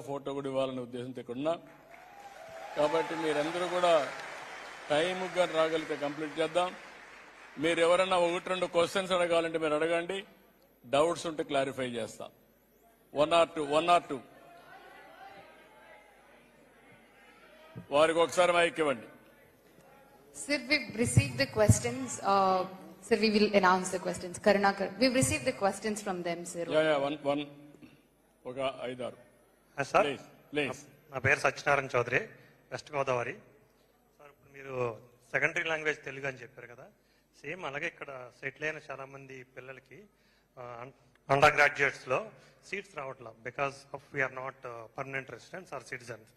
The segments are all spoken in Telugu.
ఫోటో కూడా ఇవ్వాలనే ఉద్దేశంతో ఇక్కడ ఉన్నా. కాబట్టి మీరందరూ కూడా టైంగా రాగలిగితే కంప్లీట్ చేద్దాం. మీరు ఎవరన్నా 1-2 క్వశ్చన్స్ అడగాలంటే మీరు అడగండి, డౌట్స్ ఉంటే క్లారిఫై చేస్తాం. 1 or 2 వారికి ఒకసారి మైక్ ఇవ్వండి. Sir, we've received the questions. Sir, we will announce the questions. Karunakar, we've received the questions from them, sir. one. ఒక 5-6. Sir, please. నా పేరు సత్యనారాయణ చౌదరి, వెస్ట్ గోదావరి. సార్, ఇప్పుడు మీరు సెకండరీ లాంగ్వేజ్ తెలుగు అని చెప్పారు కదా, సేమ్ అలాగే ఇక్కడ సెటిల్ అయిన చాలా మంది పిల్లలకి అండర్ గ్రాడ్యుయేట్స్లో సీట్స్ రావట్లా because of we are not permanent residents or citizens.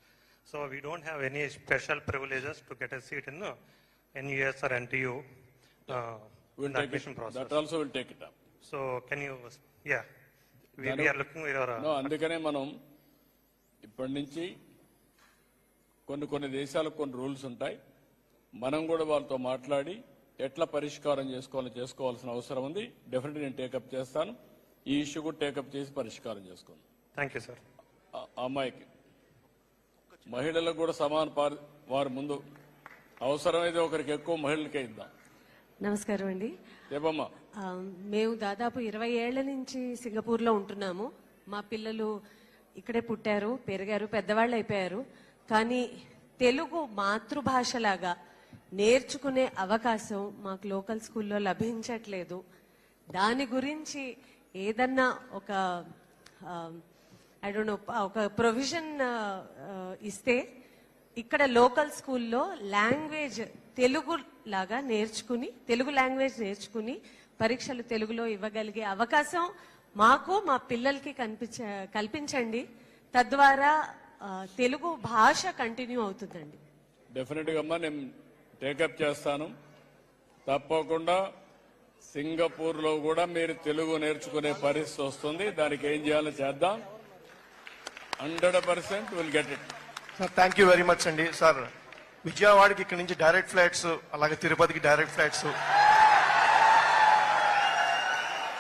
So we don't have any special privileges to get a seat in NUS or NTU in the admission process. That also will take it up. So can you, yeah, we are looking for your... No, అందుకనే మనం ఇప్పటి నుంచి కొన్ని దేశాలకు కొన్ని రూల్స్ ఉంటాయి. మనం కూడా వాళ్ళతో మాట్లాడి ఎట్లా పరిష్కారం చేసుకోవాల్సిన అవసరం ఉంది. డెఫినెట్లీ నేను టేకప్ చేస్తాను. ఈ ఇష్యూ కూడా టేకప్ చేసి పరిష్కారం చేసుకుందాం. Thank you sir. అమ్మాయికి మహిళలకు కూడా సమాన వారి ముందు అవసరమైతే ఒకరికి ఎక్కువ మహిళలకే ఇద్దాం. నమస్కారం అండి. ఏమమ్మా? మేము దాదాపు 20 ఏళ్ల నుంచి సింగపూర్లో ఉంటున్నాము. మా పిల్లలు ఇక్కడే పుట్టారు, పెరిగారు, పెద్దవాళ్ళు అయిపోయారు. కానీ తెలుగు మాతృభాషలాగా నేర్చుకునే అవకాశం మాకు లోకల్ స్కూల్లో లభించట్లేదు. దాని గురించి ఏదన్నా ఒక ఒక ప్రొవిజన్ ఇస్తే ఇక్కడ లోకల్ స్కూల్లో లాంగ్వేజ్ తెలుగు లాగా నేర్చుకుని, తెలుగు లాంగ్వేజ్ నేర్చుకుని పరీక్షలు తెలుగులో ఇవ్వగలిగే అవకాశం మాకు మా పిల్లలకి కల్పించండి. తద్వారా తెలుగు భాష కంటిన్యూ అవుతుందండి. డెఫినెట్గా అమ్మా, నేను టేకప్ చేస్తాను. తప్పకుండా సింగపూర్లో కూడా మీరు తెలుగు నేర్చుకునే పరిస్థితి వస్తుంది. దానికి ఏం చేయాలో చేద్దాం. 100% will get it. Sir, thank you very much అండి. సార్, విజయవాడకి ఇక్కడ నుంచి డైరెక్ట్ ఫ్లైట్స్, అలాగే తిరుపతికి డైరెక్ట్ ఫ్లైట్స్